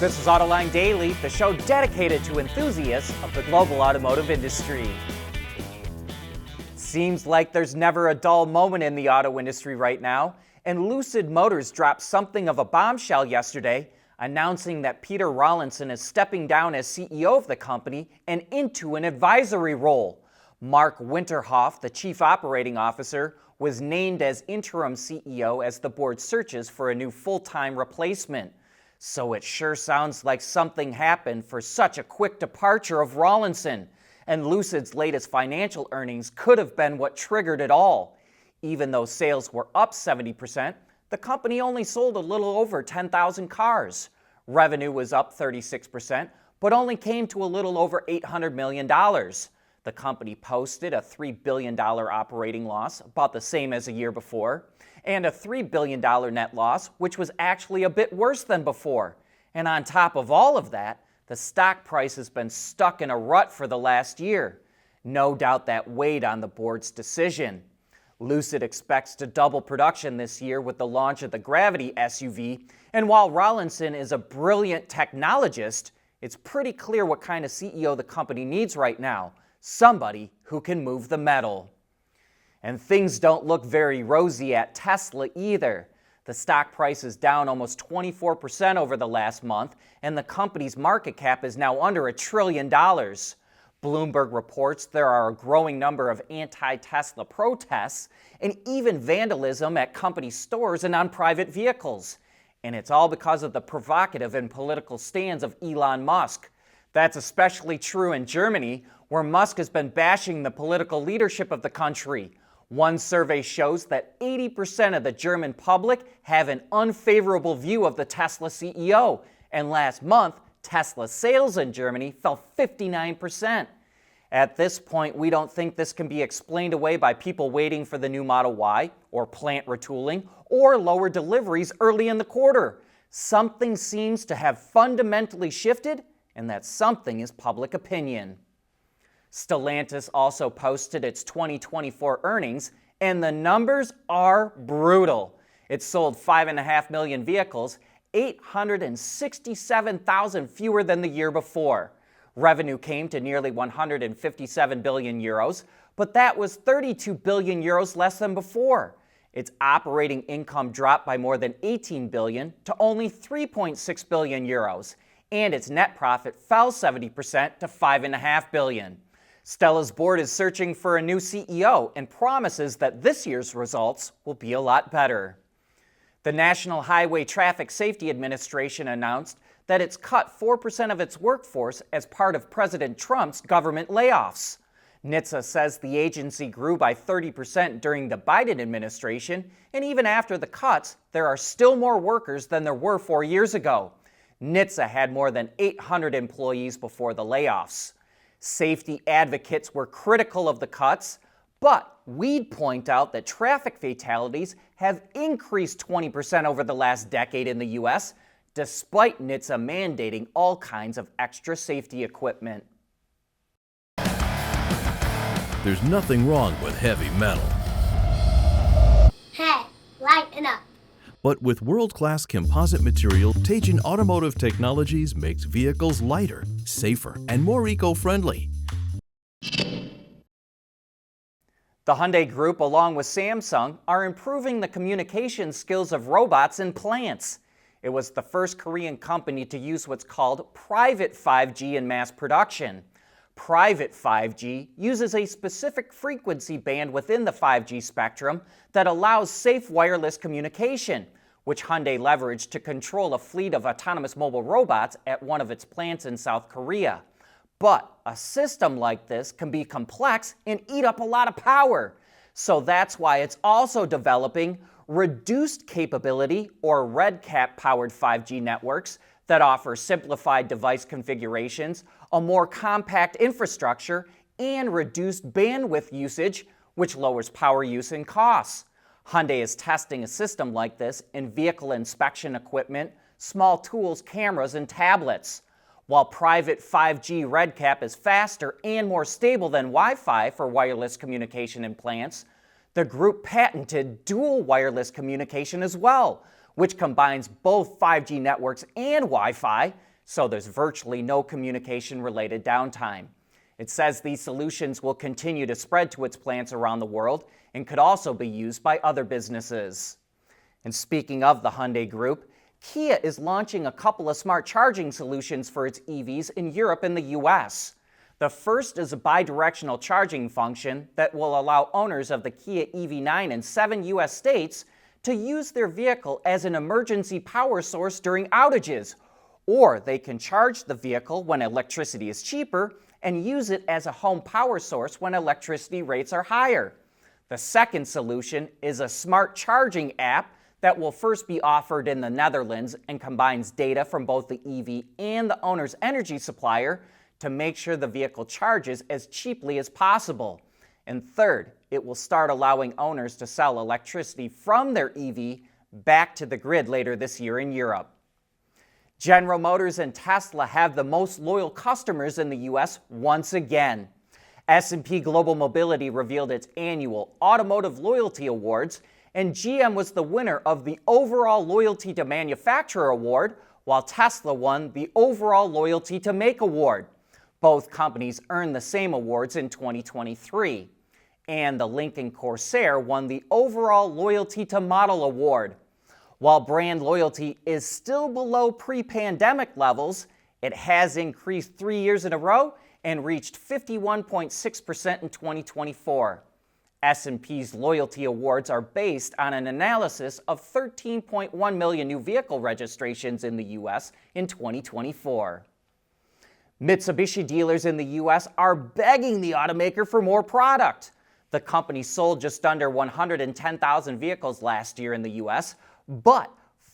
This is Autoline Daily, the show dedicated to enthusiasts of the global automotive industry. Seems like there's never a dull moment in the auto industry right now, and Lucid Motors dropped something of a bombshell yesterday, announcing that Peter Rawlinson is stepping down as CEO of the company and into an advisory role. Mark Winterhoff, the chief operating officer, was named as interim CEO as the board searches for a new full-time replacement. So it sure sounds like something happened for such a quick departure of Rawlinson, and Lucid's latest financial earnings could have been what triggered it all. Even though sales were up 70%, the company only sold a little over 10,000 cars. Revenue was up 36%, but only came to a little over $800 million. The company posted a $3 billion operating loss, about the same as a year before, and a $3 billion net loss, which was actually a bit worse than before. And on top of all of that, the stock price has been stuck in a rut for the last year. No doubt that weighed on the board's decision. Lucid expects to double production this year with the launch of the Gravity SUV, and while Rawlinson is a brilliant technologist, it's pretty clear what kind of CEO the company needs right now. Somebody who can move the metal. And things don't look very rosy at Tesla either. The stock price is down almost 24% over the last month, and the company's market cap is now under $1 trillion. Bloomberg reports there are a growing number of anti-Tesla protests and even vandalism at company stores and on private vehicles. And it's all because of the provocative and political stands of Elon Musk. That's especially true in Germany, where Musk has been bashing the political leadership of the country. One survey shows that 80% of the German public have an unfavorable view of the Tesla CEO, and last month, Tesla sales in Germany fell 59%. At this point, we don't think this can be explained away by people waiting for the new Model Y, or plant retooling, or lower deliveries early in the quarter. Something seems to have fundamentally shifted, and that something is public opinion. Stellantis also posted its 2024 earnings, and the numbers are brutal. It sold 5.5 million vehicles, 867,000 fewer than the year before. Revenue came to nearly 157 billion euros, but that was 32 billion euros less than before. Its operating income dropped by more than 18 billion to only 3.6 billion euros, and its net profit fell 70% to 5.5 billion. Stella's board is searching for a new CEO and promises that this year's results will be a lot better. The National Highway Traffic Safety Administration announced that it's cut 4% of its workforce as part of President Trump's government layoffs. NHTSA says the agency grew by 30% during the Biden administration, and even after the cuts, there are still more workers than there were 4 years ago. NHTSA had more than 800 employees before the layoffs. Safety advocates were critical of the cuts, but we'd point out that traffic fatalities have increased 20% over the last decade in the U.S., despite NHTSA mandating all kinds of extra safety equipment. There's nothing wrong with heavy metal. Hey, lighten up. But with world-class composite material, Teijin Automotive Technologies makes vehicles lighter, safer, and more eco-friendly. The Hyundai Group, along with Samsung, are improving the communication skills of robots in plants. It was the first Korean company to use what's called private 5G in mass production. Private 5G uses a specific frequency band within the 5G spectrum that allows safe wireless communication, which Hyundai leveraged to control a fleet of autonomous mobile robots at one of its plants in South Korea. But a system like this can be complex and eat up a lot of power. So that's why it's also developing reduced capability or RedCap-powered 5G networks that offer simplified device configurations, a more compact infrastructure, and reduced bandwidth usage, which lowers power use and costs. Hyundai is testing a system like this in vehicle inspection equipment, small tools, cameras, and tablets. While private 5G RedCap is faster and more stable than Wi-Fi for wireless communication in plants, the group patented dual wireless communication as well, which combines both 5G networks and Wi-Fi so there's virtually no communication-related downtime. It says these solutions will continue to spread to its plants around the world and could also be used by other businesses. And speaking of the Hyundai Group, Kia is launching a couple of smart charging solutions for its EVs in Europe and the US. The first is a bi-directional charging function that will allow owners of the Kia EV9 in 7 US states to use their vehicle as an emergency power source during outages, or they can charge the vehicle when electricity is cheaper and use it as a home power source when electricity rates are higher. The second solution is a smart charging app that will first be offered in the Netherlands and combines data from both the EV and the owner's energy supplier to make sure the vehicle charges as cheaply as possible. And third, it will start allowing owners to sell electricity from their EV back to the grid later this year in Europe. General Motors and Tesla have the most loyal customers in the U.S. once again. S&P Global Mobility revealed its annual Automotive Loyalty Awards, and GM was the winner of the Overall Loyalty to Manufacturer Award, while Tesla won the Overall Loyalty to Make Award. Both companies earned the same awards in 2023. And the Lincoln Corsair won the Overall Loyalty to Model Award. While brand loyalty is still below pre-pandemic levels, it has increased 3 years in a row and reached 51.6% in 2024. S&P's loyalty awards are based on an analysis of 13.1 million new vehicle registrations in the U.S. in 2024. Mitsubishi dealers in the U.S. are begging the automaker for more product. The company sold just under 110,000 vehicles last year in the U.S., but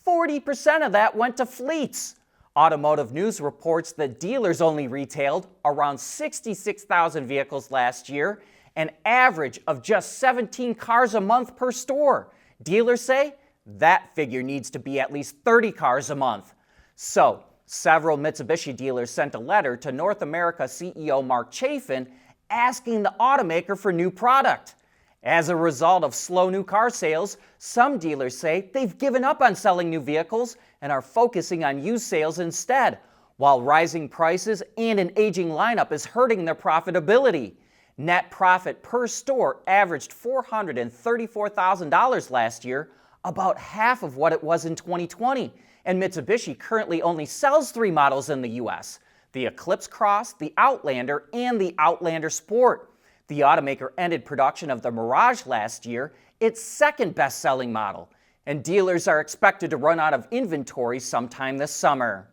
40% of that went to fleets. Automotive News reports that dealers only retailed around 66,000 vehicles last year, an average of just 17 cars a month per store. Dealers say that figure needs to be at least 30 cars a month. So, several Mitsubishi dealers sent a letter to North America CEO Mark Chafin asking the automaker for new product. As a result of slow new car sales, some dealers say they've given up on selling new vehicles and are focusing on used sales instead, while rising prices and an aging lineup is hurting their profitability. Net profit per store averaged $434,000 last year, about half of what it was in 2020, and Mitsubishi currently only sells 3 models in the U.S., the Eclipse Cross, the Outlander, and the Outlander Sport. The automaker ended production of the Mirage last year, its second best-selling model, and dealers are expected to run out of inventory sometime this summer.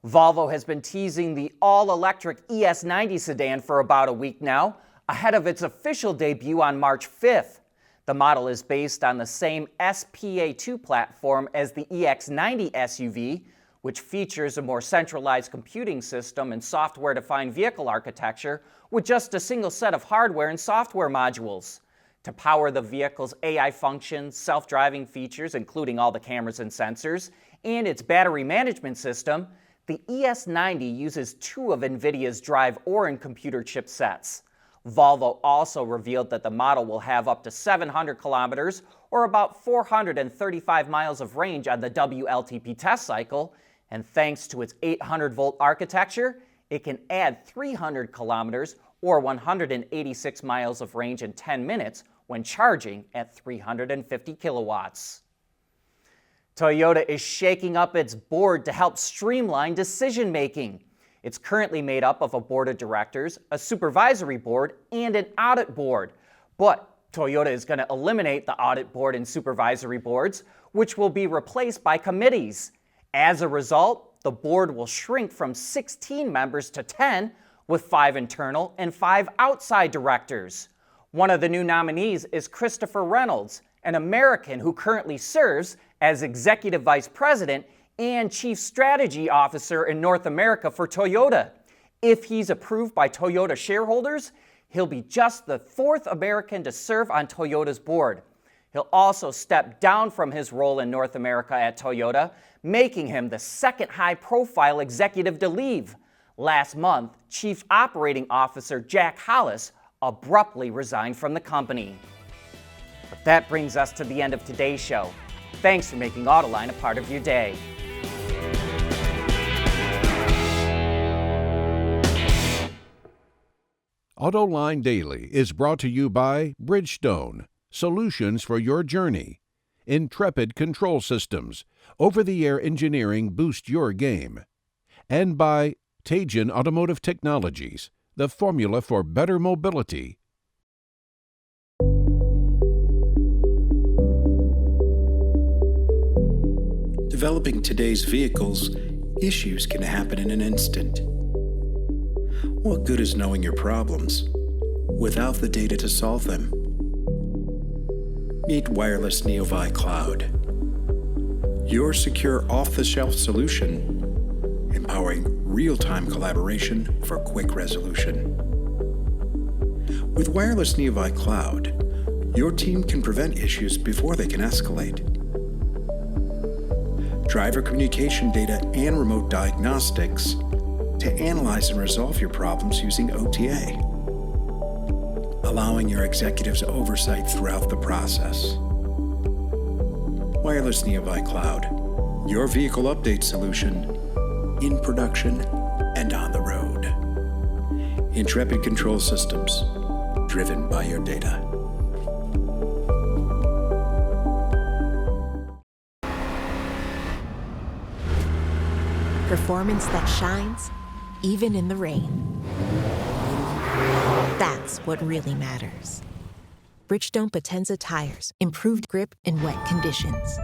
Volvo has been teasing the all-electric ES90 sedan for about a week now, ahead of its official debut on March 5th. The model is based on the same SPA2 platform as the EX90 SUV, which features a more centralized computing system and software-defined vehicle architecture with just a single set of hardware and software modules. To power the vehicle's AI functions, self-driving features, including all the cameras and sensors, and its battery management system, the ES90 uses 2 of NVIDIA's Drive Orin computer chipsets. Volvo also revealed that the model will have up to 700 kilometers, or about 435 miles of range on the WLTP test cycle, and thanks to its 800-volt architecture, it can add 300 kilometers, or 186 miles of range in 10 minutes when charging at 350 kilowatts. Toyota is shaking up its board to help streamline decision-making. It's currently made up of a board of directors, a supervisory board, and an audit board. But Toyota is going to eliminate the audit board and supervisory boards, which will be replaced by committees. As a result, the board will shrink from 16 members to 10, with 5 internal and 5 outside directors. One of the new nominees is Christopher Reynolds, an American who currently serves as Executive Vice President and Chief Strategy Officer in North America for Toyota. If he's approved by Toyota shareholders, he'll be just the 4th American to serve on Toyota's board. He'll also step down from his role in North America at Toyota, making him the 2nd high-profile executive to leave. Last month, Chief Operating Officer Jack Hollis abruptly resigned from the company. But that brings us to the end of today's show. Thanks for making Autoline a part of your day. Autoline Daily is brought to you by Bridgestone, solutions for your journey. Intrepid Control Systems, over-the-air engineering boost your game. And by Teijin Automotive Technologies, the formula for better mobility. Developing today's vehicles, issues can happen in an instant. What good is knowing your problems without the data to solve them? Meet Wireless Neovi Cloud, your secure off-the-shelf solution, empowering real-time collaboration for quick resolution. With Wireless Neovi Cloud, your team can prevent issues before they can escalate. Driver communication data and remote diagnostics to analyze and resolve your problems using OTA, allowing your executives oversight throughout the process. Wireless Neovi Cloud, your vehicle update solution in production and on the road. Intrepid Control Systems, driven by your data. Performance that shines, even in the rain. That's what really matters. Bridgestone Potenza tires, improved grip in wet conditions.